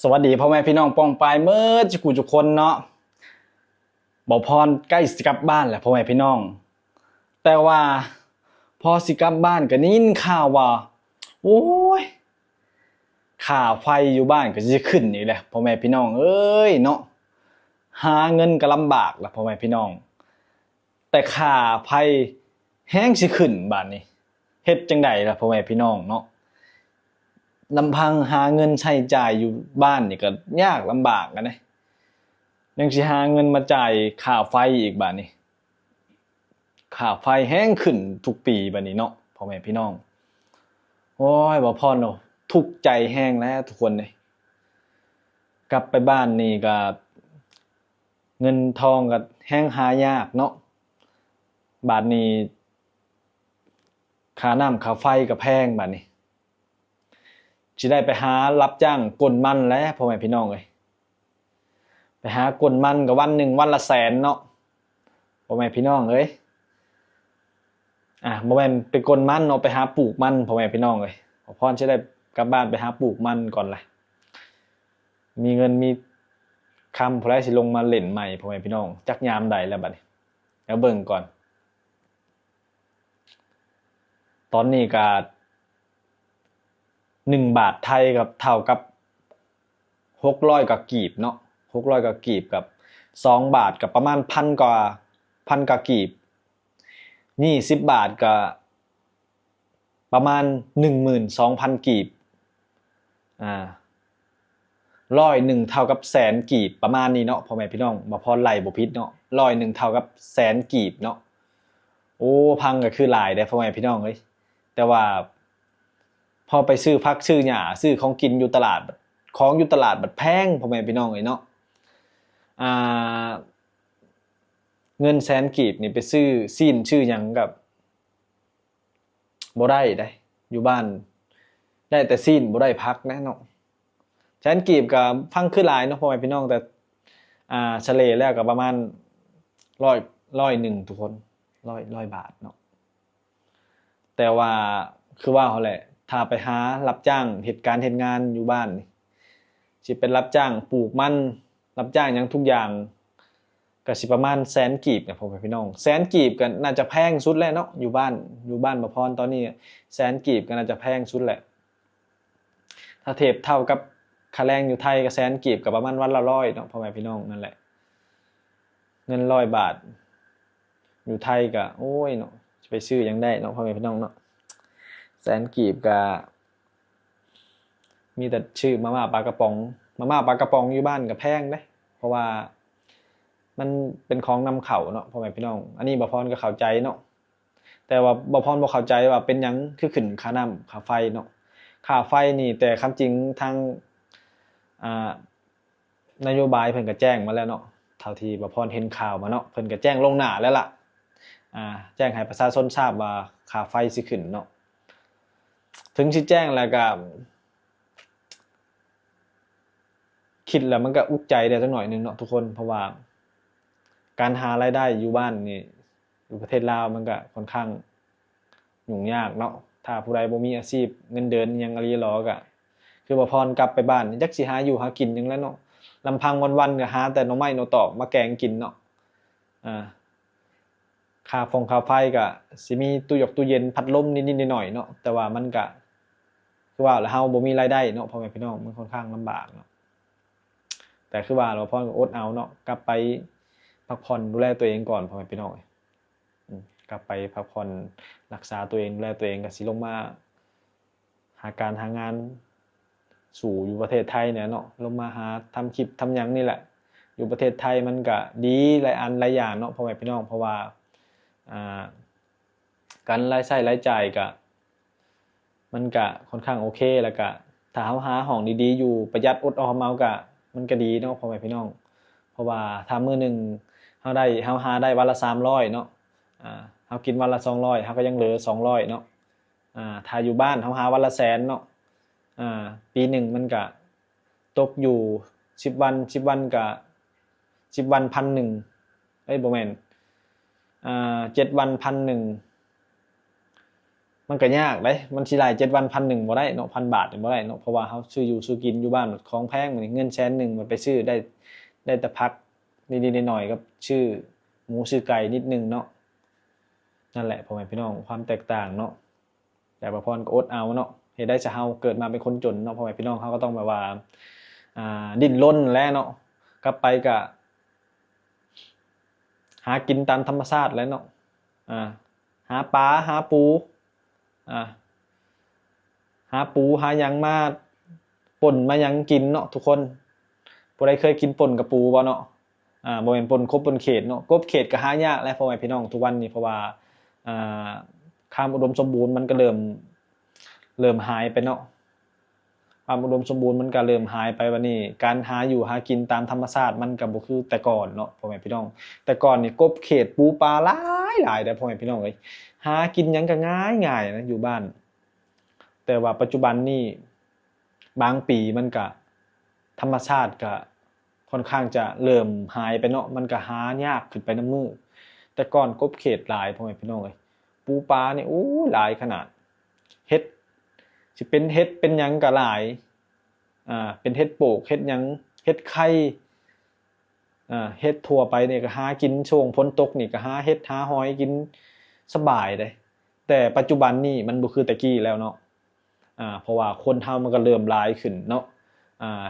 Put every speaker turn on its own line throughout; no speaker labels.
สวัสดีพ่อแม่พี่น้องป้องปายเมื่อจุกุจุกคนเนาะบอกพรใกล้สิกลับบ้านแหละพ่อแม่พี่น้องแต่ว่าพอสิกลับบ้านก็ยินข่าวว่าโอ้ยค่าไฟอยู่บ้านก็จะขึ้นอีกแล้วพ่อแม่พี่น้องเอ้ยเนาะหาเงินก็ลำบากละพ่อแม่พี่น้องแต่ค่าไฟแห้งสิขึ้นบาดนี้เฮ็ดจังไดล่ะพ่อแม่พี่น้องเนาะลำพังหาเงินใช้จ่ายอยู่บ้านนี่ก็ยากลำบากกันนะยังสิหาเงินมาจ่ายค่าไฟอีกบาดนี้ค่าไฟแห้งขึ้นทุกปีบาดนี้เนาะพ่อแม่พี่น้องโอ้ยบ่พอเนาะทุกข์ใจแห้งแล้วทุกคนเลยกลับไปบ้านนี่ก็เงินทองก็แห้งหายากเนาะบาดนี้ค่าน้ำค่าไฟก็แพงบาดนี้สิได้ไปหารับจ้างกลมันแล้วพ่อแม่พี่น้องเอ้ยไปหากลมันก็วันหนึ่งวันละแสนเนาะพ่อแม่พี่น้องเอ้ยบ่แม่นไปกลมันเนาะไปหาปลูกมันพ่อแม่พี่น้องเอ้ยขอพรสิได้กลับบ้านไปหาปลูกมันก่อนแหละมีเงินมีคำผู้ใดสิลงมาเล่นใหม่พ่อแม่พี่น้องจักยามใดแล้วบัดนี้แล้วเบิ่งก่อนตอนนี้ก็1 บาทไทยกับเท่ากับ600กว่ากีบเนาะ600กว่ากีบกับ2 บาทกับประมาณ1,000 กว่ากีบ20 บาทก็ประมาณ 12,000 กีบ100 เท่ากับแสนกีบประมาณนี้เนาะพ่อแม่พี่น้องบ่พอไหลบ่ผิดเนาะ100 เท่ากับแสนกีบเนาะโอ้พังก็คือหลายเด้พ่อแม่พี่น้องเอ้ยแต่ว่าพอไปซื้อผักซื้อหญ้าซื้อของกินอยู่ตลาดของอยู่ตลาดบัดแพงพ่อแม่พี่น้องเอ้ยเนาะเงินแสนกีบนี่ไปซื้อซีนชื่อหยังกับบ่ได้อยู่บ้านได้แต่ซีนบ่ได้พักนะเนาะแสนกีบก็ฟังคือหลายเนาะพ่อแม่พี่น้องแต่เฉลี่ยแล้วก็ประมาณ100 ทุกคน100 บาทเนาะแต่ว่าคือว่าเขาแหละถ้าไปหารับจ้างเหตุการณ์เหตุงานอยู่บ้านนี่สิเป็นรับจ้างปลูกมันรับจ้างหยังทุกอย่างก็สิประมาณแสนกีบนะพ่อแม่พี่น้องแสนกีบก็น่าจะแพงสุดแล้วเนาะอยู่บ้านบ่พรตอนนี้แสนกีบก็น่าจะแพงสุดแหละถ้าเทียบเท่ากับค่าแรงอยู่ไทยก็แสนกีบก็ประมาณวันละ100เนาะพ่อแม่พี่น้องนั่นแหละเงิน100 บาทอยู่ไทยก็โอ้ยเนาะจะไปซื้อหยังได้เนาะพ่อแม่พี่น้องเนาะแสนกีบก็มีแต่ชื่อมาม่าปลากระป๋องอยู่บ้านก็แพงเด้เพราะว่ามันเป็นของนำเข้าเนาะพ่อแม่พี่น้องอันนี้บ่พรก็เข้าใจเนาะแต่ว่าบ่พรบ่เข้าใจว่าเป็นหยังคือขึ้นค่าน้ำค่าไฟเนาะค่าไฟนี่แต่คำจริงทางนโยบายเพิ่นก็แจ้งมาแล้วเนาะเท่าที่บ่พรเห็นข่าวมาเนาะเพิ่นก็แจ้งลงหน้าแล้วล่ะแจ้งให้ประชาชนทราบว่าค่าไฟสิขึ้นเนาะถึงสิแจ้งแล้วก็คิดแล้วมันก็อุกใจได้สักหน่อยนึงเนาะทุกคนเพราะว่าการหารายได้อยู่บ้านนี่อยู่ประเทศลาวมันก็ค่อนข้างยุ่งยากเนาะถ้าผู้ใดบ่มีอาชีพเงินเดือนยังอะไรหรอกคือบ่พรกลับไปบ้านจักสิหาอยู่หากินจังแล้วเนาะลำพังวันๆก็หาแต่หน่อไม้หน่อตอกมาแกงกินเนาะค่าไฟก็สิมีตู้เย็นพัดลมนิดๆหน่อยๆเนาะแต่ว่ามันก็คือว่าแล้วเฮาบ่มีรายได้เนาะพ่อแม่พี่น้องมันค่อนข้างลำบากเนาะแต่คือว่าเราพ่อก็อดเอาเนาะกลับไปพักผ่อนดูแลตัวเองก่อนพ่อแม่พี่น้องกลับไปพักผ่อนรักษาตัวเองดูแลตัวเองก็สิลงมาหางานสู่อยู่ประเทศไทยเนี่ยเนาะลงมาหาทำคลิปทำหยังนี่แหละอยู่ประเทศไทยมันก็ดีหลายอันหลายอย่างเนาะพ่อแม่พี่น้องเพราะว่าการรายจ่ายก็มันก็ค่อนข้างโอเคแล้วก็ถ้าเฮาหาห้องดีๆอยู่ประหยัดอดออมเอาก็มันก็ดีเนาะพ่อแม่พี่น้องเพราะว่าถ้ามื้อนึงเฮาหาได้วันละ300เนาะเฮากินวันละ200เฮาก็ยังเหลือ200เนาะถ้าอยู่บ้านเฮาหาวันละแสนเนาะปีนึงมันก็ตกอยู่10 วันก็10 วัน 1,000บ่แม่น7 วัน 1,000 มันก็ยากเด้มันสิได้7วัน1,000บ่ได้เนาะ1,000 บาทนี่บ่ได้เนาะเพราะว่าเฮาซื้ออยู่ซื้อกินอยู่บ้านของแพงมื้อนี้เงินแสนหนึ่งมันไปซื้อได้แต่ผักนิดๆหน่อยๆกับชื่อหมูชื่อไก่นิดหนึงเนาะนั่นแหละพ่อแม่พี่น้องความแตกต่างเนาะแต่บ่พรก็อดเอาเนาะเฮ็ดได้ซะเฮาเกิดมาเป็นคนจนเนาะพ่อแม่พี่น้องเฮาก็ต้องแบบว่าดิ้นรนแหละเนาะกลับไปก็หากินตามธรรมชาติแหล้วเนาะอ่าหาปลาหาปูอ่า หาปูหาหยังมาป่นมาหยังกินเนาะทุกคนผู้ใดเคยกินป่นกับปูบ่เนาะบ่แม่นป่นกบป่นเขียดเนาะกบเขียดก็หายากแล้วพ่อแม่พี่น้องทุกวันนี้เพราะว่าอ่าความอุดมสมบูรณ์มันก็เริ่มหายไปเนาะความอุดมสมบูรณ์มันก็เริ่มหายไปวันนี้การหาอยู่หากินตามธรรมชาติมันก็บ่คือแต่ก่อนเนาะพ่อแม่พี่น้องแต่ก่อนนี่กบเขียดปูปลาหลายๆเด้อพ่อแม่พี่น้องเอ้ยหากินหยังก็ง่ายๆนะอยู่บ้านแต่ว่าปัจจุบันนี้บางปีมันก็ธรรมชาติก็ค่อนข้างจะเริ่มหายไปเนาะมันก็หายากขึ้นไปนำมือแต่ก่อนกบเขียดหลายพ่อแม่พี่น้องเอ้ยปูปลานี่โอ้หลายขนาดเฮ็ดสิเป็นเฮ็ดเป็นหยังก็หลายเป็นเฮ็ดโปกเฮ็ดหยังเฮ็ดไข่เฮ็ดทั่วไปนี่ก็หากินช่วงฝนตกนี่ก็หาเฮ็ดหาหอยกินสบายเด้แต่ปัจจุบันนี่มันบ่คือแต่กี้แล้วเนาะเพราะว่าคนเฮามันก็เริ่มหลายขึ้นเนาะอ่า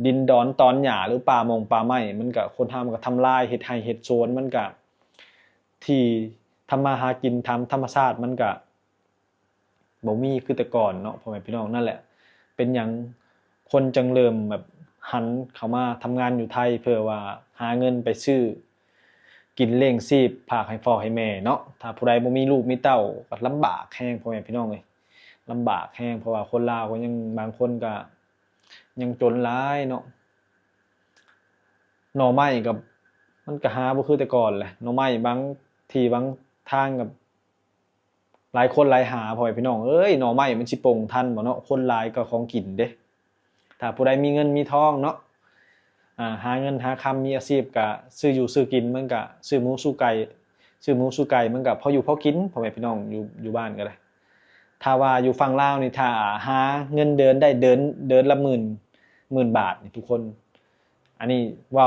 ดินดอนตอนหญ้าหรือป่าไม้มันก็คนเฮามันก็ทำลายเฮ็ดไร่เฮ็ดสวนมันก็ที่ทำมาหากินทำธรรมชาติมันก็บ่มีคือแต่ก่อนเนาะพ่อแม่พี่น้องนั่นแหละเป็นหยังคนจึงเริ่มแบบหันเข้ามาทำงานอยู่ไทยเพื่อว่าหาเงินไปซื้อกินเลี้ยงชีพฝากให้พ่อให้แม่เนาะถ้าผู้ใดบ่มีลูกมีเต้าก็ลำบากแรงพ่อแม่พี่น้องเอ้ยลำบากแรงเพราะว่าคนลาวก็ยังบางคนก็ยังจนหลายเนาะหน่อไม้ก็มันก็หาบ่คือแต่ก่อนแหละหน่อไม้บางที่บางทางก็หลายคนหลายหาพ่อแม่พี่น้องเอ้ยหน่อไม้มันสิปลงทันบ่เนาะคนหลายก็ของกินเด้ถ้าผู้ใดมีเงินมีทองเนาะหาเงินหาคำมีอาชีพก็ซื้ออยู่ซื้อกินมันก็ซื้อหมูสู้ไก่มันก็พออยู่พอกินพ่อแม่พี่น้องอยู่บ้านก็ได้ถ้าว่าอยู่ฝั่งลาวนี่ถ้าหาเงินเดือนได้เดือนละหมื่นบาทนี่ทุกคนอันนี้ว้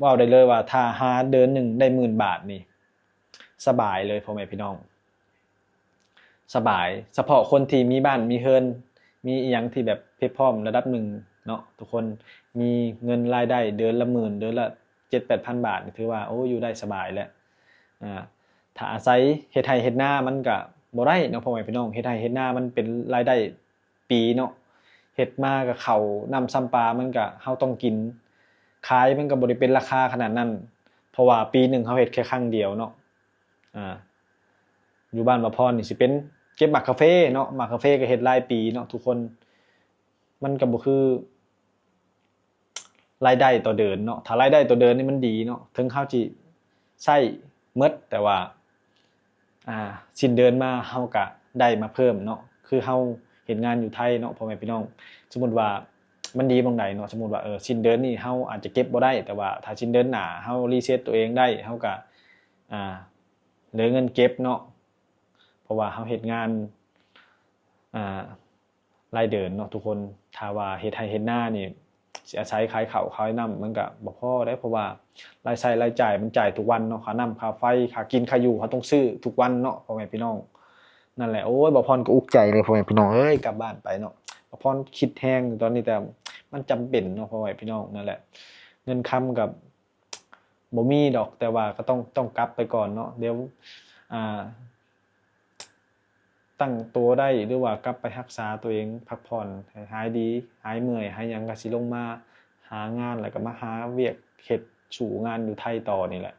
าวได้เลยว่าถ้าหาเดือนหนึ่งได้10,000 บาทนี่สบายเลยพ่อแม่พี่น้องสบายเฉพาะคนที่มีบ้านมีเรือนมีอิหยังที่แบบเพรียบพร้อมระดับหนึ่งเนาะทุกคนมีเงินรายได้เดือนละหมื่นเดือนละ7-8,000 บาทนี่ถือว่าโอ้อยู่ได้สบายแล้วอ่าถ้าอาศัยเฮ็ดไร่เฮ็ดนามันก็บ่ได้เนาะพ่อแม่พี่น้องเฮ็ดไร่เฮ็ดนามันเป็นรายได้ปีเนาะเฮ็ดมาก็ข้าวนำซ้ำปลามันก็เฮาต้องกินขายมันก็บ่ได้เป็นราคาขนาดนั้นเพราะว่าปีหนึ่งเฮาเฮ็ดแค่ครั้งเดียวเนาะอ่าอยู่บ้านบ่พรนี่สิเป็นเก็บหมากกาแฟเนาะหมากกาแฟก็เฮ็ดรายปีเนาะทุกคนมันก็บ่คือรายได้ต่อเดือนเนาะถ้ารายได้ต่อเดือนนี่มันดีเนาะถึงเฮาสิใช้หมดแต่ว่าสิ้นเดือนมาเฮาก็ได้มาเพิ่มเนาะคือเฮาเฮ็ดงานอยู่ไทยเนาะพ่อแม่พี่น้องสมมุติว่ามันดีหม้องใดเนาะสมมุติว่าสิ้นเดือนนี้เฮาอาจจะเก็บบ่ได้แต่ว่าถ้าสิ้นเดือนหน้าเฮารีเซ็ตตัวเองได้เฮาก็อ่าเหลือเงินเก็บเนาะเพราะว่าเฮาเฮ็ดงานอ่ารายเดือนเนาะทุกคนถ้าว่าเฮ็ดไร่เฮ็ดนานี่สิอาศัยขายข้าวขายน้ำมันก็บ่พอเด้เพราะว่ารายใช้รายจ่ายมันจ่ายทุกวันเนาะค่าน้ำค่าไฟค่ากินค่าอยู่เขาต้องซื้อทุกวันเนาะพ่อแม่พี่น้องนั่นแหละโอ้ยบ่พรก็อุกใจเลยพ่อแม่พี่น้องเอ้ยกลับบ้านไปเนาะบ่พรคิดแฮงตอนนี้แต่มันจำเป็นเนาะพ่อแม่พี่น้องนั่นแหละเงินค้ำกับบ่มีดอกแต่ว่าก็ต้องกลับไปก่อนเนาะเดี๋ยวอ่า ตั้งตัวได้หรือว่ากลับไปรักษาตัวเองพักผ่อนให้หายดีหายเมื่อยหายหยังก็สิลงมาหางานแล้วก็มาหาเวียกเฮ็ดสู่งานอยู่ไทยต่อนี่แหละ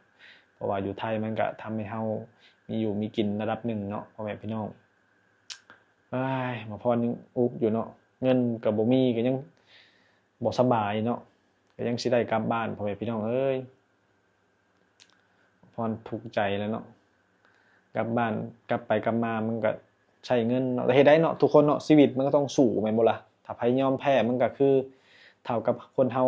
เพราะว่าอยู่ไทยมันก็ทำให้เฮามีอยู่มีกินระดับหนึ่งเนาะพ่อแม่พี่น้องเอ้ยมาพรยังอุกอยู่เนาะเงินก็บ่มีก็ยังบ่สบายเนาะก็ยังสิได้กลับบ้านพ่อแม่พี่น้องเอ้ยพรทุกข์ใจแล้วเนาะกลับบ้านกลับไปกลับมามันก็ใช้เงินเนาะแต่เฮ็ดได้เนาะทุกคนเนาะชีวิตมันก็ต้องสู้แม่นบ่ล่ะถ้าไผยอมแพ้มันก็คือเท่ากับคนเฮา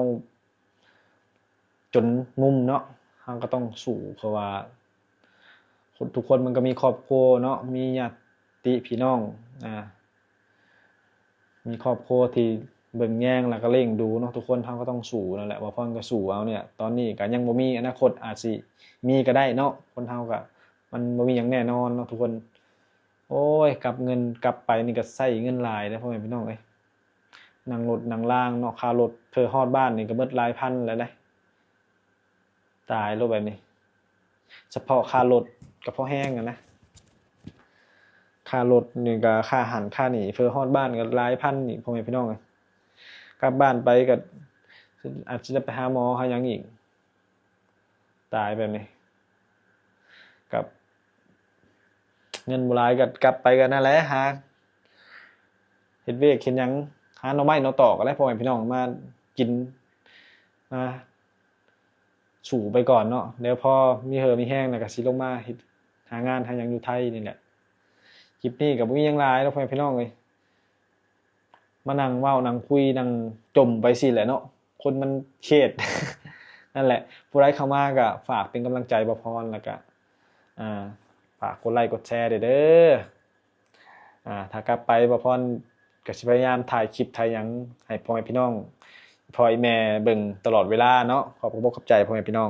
จนมุมเนาะเฮาก็ต้องสู้เพราะว่าคนทุกคนมันก็มีครอบครัวเนาะมีญาติ ติพี่น้องมีครอบครัวที่เบิ่งแย่งแล้วก็เร่งดูเนาะทุกคนเฮาก็ต้องสู้นั่นแหละบ่พรก็สู้เอาเนี่ยตอนนี้ก็ยังบ่มีอนาคตอาจสิมีก็ได้เนาะคนเฮาก็มันบ่มีหยังแน่นอนเนาะทุกคนโอ้ยกลับเงินกลับไปนี่ก็ใช้เงินหลายเด้อพ่อแม่พี่น้องเอ้ยนั่งรถนั่งรางเนาะค่ารถเพื่อฮอดบ้านนี่ก็เบิดหลายพันแล้วเด้ตายโลดแบบนี้เฉพาะค่ารถก็พอแห้งอะนะค่ารถนี่ก็ค่าอาหารค่าหนีเพื่อฮอดบ้านก็หลายพันอีกพ่อแม่พี่น้องเอ้ยกลับบ้านไปก็อาจจะไปหาหมอหาหยังอีกตายแบบนี้กับเงินบ่หลายก็กลับไปก็นั่นแหละหาเฮ็ดเวียกเฮ็ดหยังหาหน่อไม้หน่อตอกอะไรพ่อแม่พี่น้องมากินมาสู่ไปก่อนเนาะเดี๋ยวพอมีเหือมีแห้งแล้วก็สิลงมาเฮ็ดหางานหาหยังอยู่ไทยนี่แหละคลิปนี้ก็บ่มีหยังหลายเนาะพ่อแม่พี่น้องเอ้ยมานั่งเว้านั่งคุยนั่งจมไปสิแหละเนาะคนมันเครียด นั่นแหละผู้ใดเข้ามาก็ฝากเป็นกำลังใจบ่พรแล้วก็อ่าฝากกดไลค์กดแชร์ด้วยเด้อถ้ากลับไปบ่พรก็สิพยายามถ่ายคลิปถ่ายหยังให้พ่อแม่พี่น้องพ่อแม่เบิ่งตลอดเวลาเนาะขอบคุณขอบใจพ่อแม่พี่น้อง